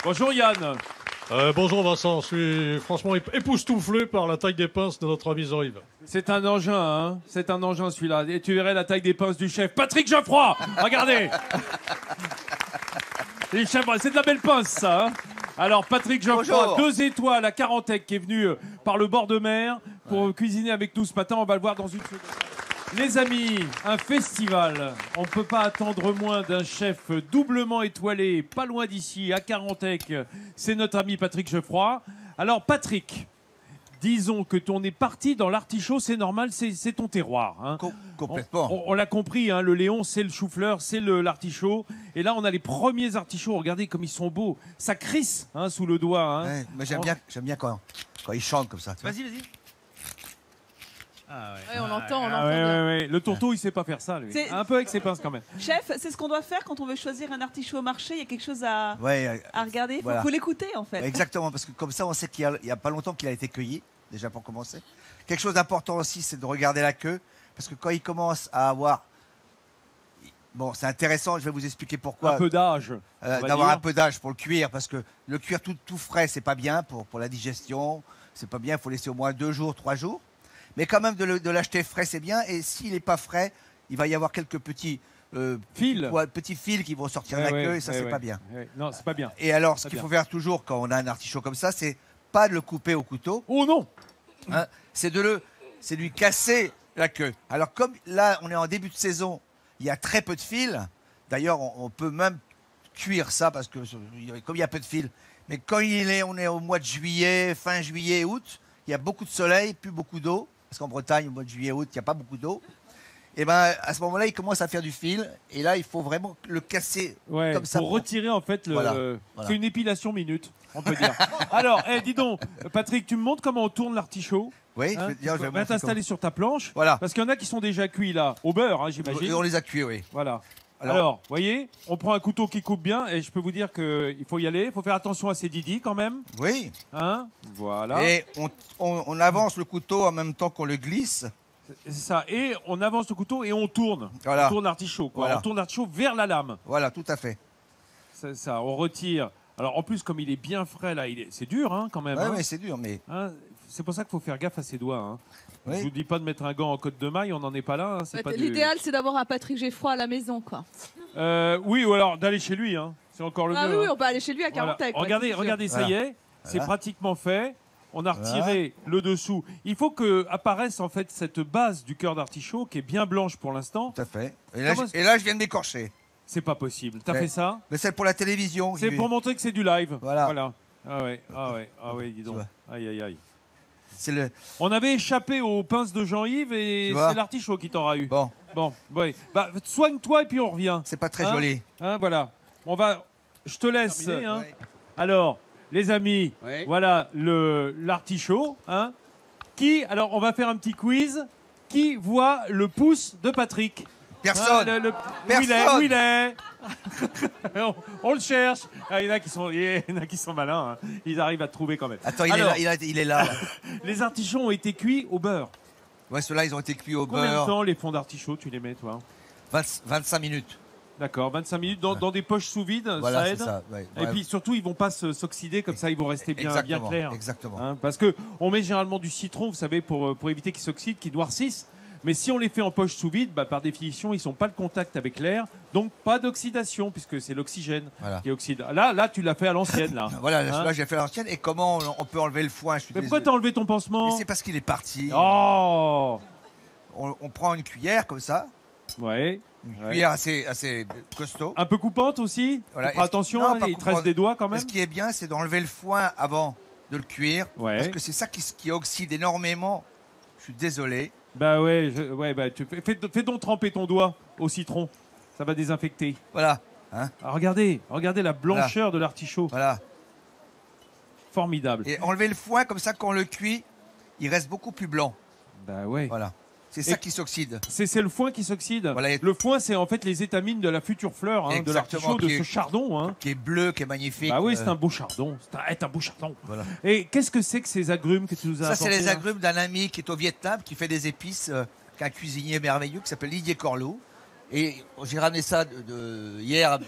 Bonjour Yann. Bonjour Vincent, je suis franchement époustouflé par la taille des pinces de notre ami Jean-Yves. C'est un engin, hein. C'est un engin celui-là. Et tu verrais la taille des pinces du chef. Patrick Geoffroy. Regardez. Les chefs, c'est de la belle pince, ça. Hein. Alors, Patrick Geoffroy, 2 étoiles à Carantec, qui est venu par le bord de mer pour cuisiner avec nous ce matin. On va le voir dans une seconde. Les amis, un festival. On ne peut pas attendre moins d'un chef doublement étoilé, pas loin d'ici, à Carantec. C'est notre ami Patrick Geoffroy. Alors, Patrick, disons que ton est parti dans l'artichaut, c'est normal, c'est ton terroir. Hein. Complètement. On l'a compris, hein, le Léon, c'est le chou-fleur, c'est l'artichaut. Et là, on a les premiers artichauts. Regardez comme ils sont beaux. Ça crisse hein, sous le doigt. Hein. Ouais, mais j'aime bien quand ils chantent comme ça. Vas-y. Ah ouais, on l'entend, ouais. Le tourteau, il sait pas faire ça, lui. Un peu avec ses pinces quand même. Chef, c'est ce qu'on doit faire quand on veut choisir un artichaut au marché. Il y a quelque chose à regarder. Il faut l'écouter, en fait. Exactement, parce que comme ça, on sait qu'il y a pas longtemps qu'il a été cueilli, déjà pour commencer. Quelque chose d'important aussi, c'est de regarder la queue, parce que quand il commence à avoir... Bon, c'est intéressant, je vais vous expliquer pourquoi. Un peu d'âge. D'avoir un peu d'âge pour le cuire, parce que le cuire tout frais, c'est pas bien pour la digestion. C'est pas bien, il faut laisser au moins 2 jours, 3 jours. Mais quand même, de l'acheter frais, c'est bien. Et s'il n'est pas frais, il va y avoir quelques petits fils qui vont sortir de la queue, et ça, c'est pas bien. Non, c'est pas bien. Et alors, ce qu'il faut faire toujours quand on a un artichaut comme ça, c'est pas de le couper au couteau. Oh non hein, c'est de lui casser la queue. Alors, comme là, on est en début de saison, il y a très peu de fils. D'ailleurs, on peut même cuire ça, parce que comme il y a peu de fils. Mais quand on est au mois de juillet, fin juillet, août, il y a beaucoup de soleil, plus beaucoup d'eau. Parce qu'en Bretagne, au mois de juillet, août, il n'y a pas beaucoup d'eau. Et ben à ce moment-là, il commence à faire du fil. Et là, il faut vraiment le casser comme ça. Pour retirer, en fait, c'est une épilation minute, on peut dire. Alors, dis donc, Patrick, tu me montres comment on tourne l'artichaut? Oui, hein, je vais va t'installer sur ta planche. Voilà. Parce qu'il y en a qui sont déjà cuits, là, au beurre, hein, j'imagine. On les a cuits, oui. Voilà. Alors, vous voyez, on prend un couteau qui coupe bien, et je peux vous dire qu'il faut y aller. Il faut faire attention à ses didis, quand même. Oui. Hein? Voilà. Et on avance le couteau en même temps qu'on le glisse. C'est ça. Et on avance le couteau et on tourne. Voilà. On tourne l'artichaut. Voilà. On tourne l'artichaut vers la lame. Voilà, tout à fait. C'est ça. On retire. Alors, en plus, comme il est bien frais, là, c'est dur, hein, quand même. Oui, hein. c'est dur, mais... Hein, c'est pour ça qu'il faut faire gaffe à ses doigts. Hein. Oui. Je vous dis pas de mettre un gant en côte de maille, on n'en est pas là. Hein, l'idéal, c'est d'avoir un Patrick Geoffroy à la maison, quoi. Oui, ou alors d'aller chez lui. Hein. C'est encore le mieux. Oui, hein. on peut aller chez lui à Carantec. Voilà. Regardez, ça y est. C'est pratiquement fait. On a retiré le dessous. Il faut que apparaisse en fait cette base du cœur d'artichaut qui est bien blanche pour l'instant. Tout à fait. Et là, je viens de m'écorcher. C'est pas possible. T'as fait ça? Mais c'est pour la télévision. C'est pour montrer que c'est du live. Voilà. Ah ouais, dis donc. Aïe. Le... On avait échappé aux pinces de Jean-Yves et c'est l'artichaut qui t'aura eu. Bon, ouais. Bah, soigne-toi et puis on revient. C'est pas très joli. Hein, voilà. Je te laisse. Hein. Ouais. Alors, les amis, voilà l'artichaut. Hein. Alors, on va faire un petit quiz. Qui voit le pouce de Patrick? Personne. Où il est on le cherche. Il y en a qui sont malins. Hein. Ils arrivent à te trouver quand même. Attends, il est là. Les artichauts ont été cuits au beurre. Ouais, ceux-là, ils ont été cuits au beurre. Combien de temps les fonds d'artichaut, tu les mets, toi? 25 minutes. D'accord, 25 minutes dans des poches sous vide, voilà, ça aide. Ça, Et puis surtout, ils vont pas s'oxyder, comme ça, ils vont rester bien clairs. Exactement. Hein, parce qu'on met généralement du citron, vous savez, pour éviter qu'ils s'oxydent, qu'ils noircissent. Mais si on les fait en poche sous vide, par définition, ils ne sont pas le contact avec l'air, donc pas d'oxydation, puisque c'est l'oxygène qui oxyde. Là, tu l'as fait à l'ancienne. Là, là j'ai fait à l'ancienne. Et comment on peut enlever le foin? Mais pourquoi t'as enlevé ton pansement? Mais c'est parce qu'il est parti. Oh on prend une cuillère comme ça. Ouais. Une cuillère assez costaud. Un peu coupante aussi. Voilà. Attention, il te reste des doigts quand même. Ce qui est bien, c'est d'enlever le foin avant de le cuire. Parce que c'est ça qui oxyde énormément. Je suis désolé. Bah ouais, fais donc tremper ton doigt au citron. Ça va désinfecter. Voilà. Hein, regardez la blancheur de l'artichaut. Voilà. Formidable. Et enlever le foin, comme ça, quand on le cuit, il reste beaucoup plus blanc. Bah ouais. Voilà. C'est ça qui s'oxyde. C'est le foin qui s'oxyde. Voilà. Le foin, c'est en fait les étamines de la future fleur, de l'artichaut, de ce chardon. Hein. Qui est bleu, qui est magnifique. Bah oui, c'est un beau chardon. C'est un beau chardon. Voilà. Et qu'est-ce que c'est que ces agrumes que tu nous as apportés? Ça, c'est les agrumes d'un ami qui est au Vietnam, qui fait des épices, qu'un cuisinier merveilleux qui s'appelle Didier Corlot. Et j'ai ramené ça hier.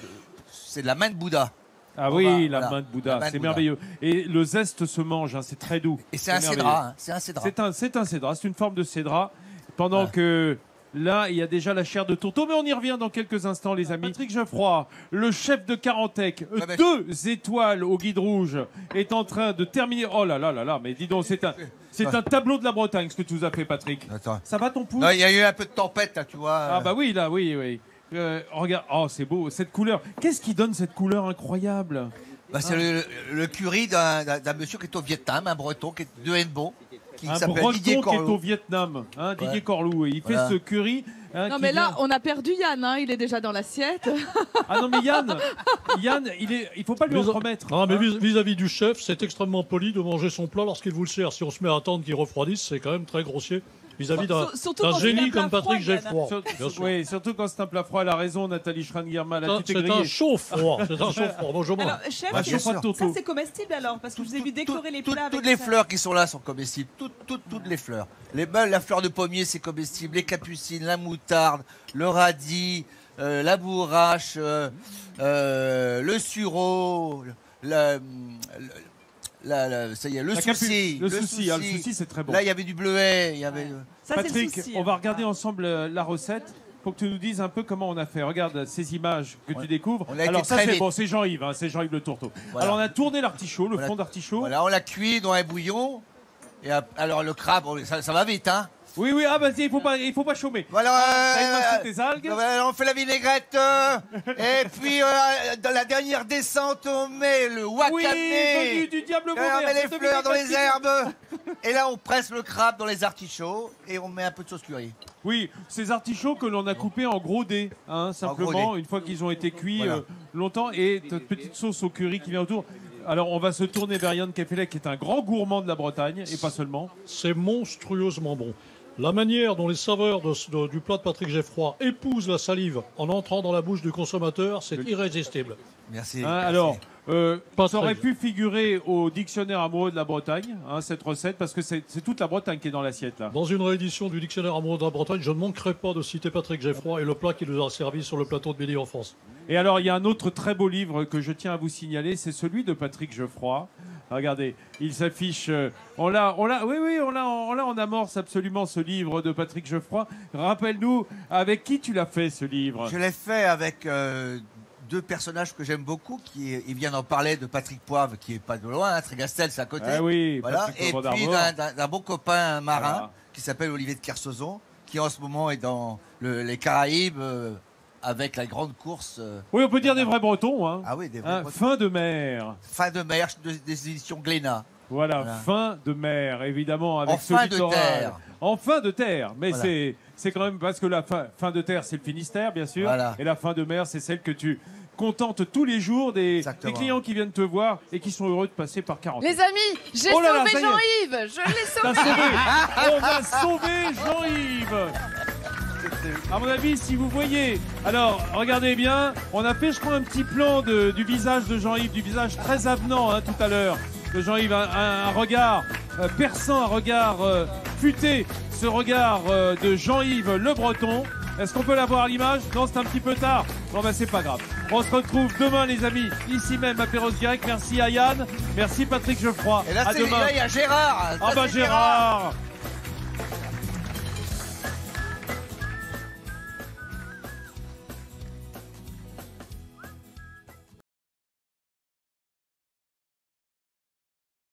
C'est de la main de Bouddha. Ah oui, la main de Bouddha, c'est merveilleux. Et le zeste se mange, hein, c'est très doux. Et c'est un cédra. C'est un cédra. C'est un cédra, c'est une forme de cédra. Pendant que là, il y a déjà la chair de tourteau, mais on y revient dans quelques instants, les amis. Patrick Geoffroy, le chef de Carantec, 2 étoiles au guide rouge, est en train de terminer. Oh là là là là, mais dis donc, c'est un tableau de la Bretagne, ce que tu nous as fait, Patrick. Attends. Ça va ton pouce? Il y a eu un peu de tempête, là, tu vois. Ah bah oui, là, oui. Regarde, oh c'est beau, cette couleur. Qu'est-ce qui donne cette couleur incroyable? C'est le curry d'un monsieur qui est au Vietnam, un breton qui est de Henbo. Un breton qui est au Vietnam, hein, Didier Corlou. Il fait ce curry. Hein, non mais là, on a perdu Yann, hein, il est déjà dans l'assiette. Ah non mais Yann, il faut pas lui en remettre. Non mais vis-à-vis du chef, c'est extrêmement poli de manger son plat lorsqu'il vous le sert. Si on se met à attendre qu'il refroidisse, c'est quand même très grossier. Vis-à-vis d'un génie comme Patrick Geoffroy. Oui, surtout quand c'est un plat froid. Elle a raison, Nathalie Schrein-Guerma. C'est un chaud-froid. C'est un chaud-froid. Bonjour. Alors, chef, ça c'est comestible alors? Parce que je vous ai vu décorer les plats avec toutes les fleurs qui sont là sont comestibles. Toutes les fleurs. La fleur de pommier, c'est comestible. Les capucines, la moutarde, le radis, la bourrache, le sureau, ça y est, le souci. Le souci, c'est très bon. Là, il y avait du bleuet. Patrick, on va regarder ensemble la recette pour que tu nous dises un peu comment on a fait. Regarde ces images que tu découvres. Alors ça, c'est bon, c'est Jean-Yves, hein, c'est Jean-Yves Le Tourteau. Voilà. Alors on a tourné l'artichaut, le fond d'artichaut. Voilà, on l'a cuit dans un bouillon. Et alors le crabe, ça va vite, hein. Oui, ah bah il faut pas chômer. Voilà, tes algues. On fait la vinaigrette. Et puis dans la dernière descente, on met le wakame. Oui, du diable on met les fleurs dans les herbes. Et là, on presse le crabe dans les artichauts et on met un peu de sauce curry. Oui, ces artichauts que l'on a coupés en gros dés, hein, simplement, une fois qu'ils ont été cuits longtemps, et cette petite sauce au curry qui vient autour. Alors, on va se tourner vers Yann Kefelec, qui est un grand gourmand de la Bretagne, et pas seulement. C'est monstrueusement bon. La manière dont les saveurs du plat de Patrick Geoffroy épousent la salive en entrant dans la bouche du consommateur, c'est irrésistible. Merci. Alors, ça aurait pu figurer au dictionnaire amoureux de la Bretagne, hein, cette recette, parce que c'est toute la Bretagne qui est dans l'assiette, là. Dans une réédition du dictionnaire amoureux de la Bretagne, je ne manquerai pas de citer Patrick Geoffroy et le plat qu'il nous a servi sur le plateau de Midi en France. Et alors, il y a un autre très beau livre que je tiens à vous signaler, c'est celui de Patrick Geoffroy. Regardez, il s'affiche. On l'a en amorce absolument ce livre de Patrick Geoffroy. Rappelle-nous, avec qui tu l'as fait ce livre? Je l'ai fait avec 2 personnages que j'aime beaucoup. Ils viennent en parler de Patrick Poivre, qui est pas de loin, Trégastel, c'est à côté. Ah oui, voilà. Et puis d'un bon copain marin qui s'appelle Olivier de Kersauzon, qui en ce moment est dans les Caraïbes. Avec la grande course. Oui, on peut dire des vrais Bretons. Hein. Ah oui, des vrais Bretons. Fin de mer. Fin de mer des éditions Glénat. Voilà, fin de mer, évidemment, avec ce littoral. En fin de terre. Mais c'est quand même parce que la fin de terre, c'est le Finistère, bien sûr. Voilà. Et la fin de mer, c'est celle que tu contentes tous les jours des clients qui viennent te voir et qui sont heureux de passer par Carantec. Les amis, j'ai sauvé Jean-Yves. Je l'ai sauvé. On a sauvé Jean-Yves. À mon avis, si vous voyez, alors regardez bien, on a fait, je crois, un petit plan du visage de Jean-Yves, du visage très avenant tout à l'heure de Jean-Yves, un regard perçant, un regard futé, ce regard de Jean-Yves Le Breton. Est-ce qu'on peut l'avoir à l'image? Non, c'est un petit peu tard. Bon, ben c'est pas grave. On se retrouve demain, les amis, ici même à Perros Guirec. Merci à Yann, merci Patrick Geoffroy. Et là, à demain. Là, il y a Gérard. Ah bah Gérard.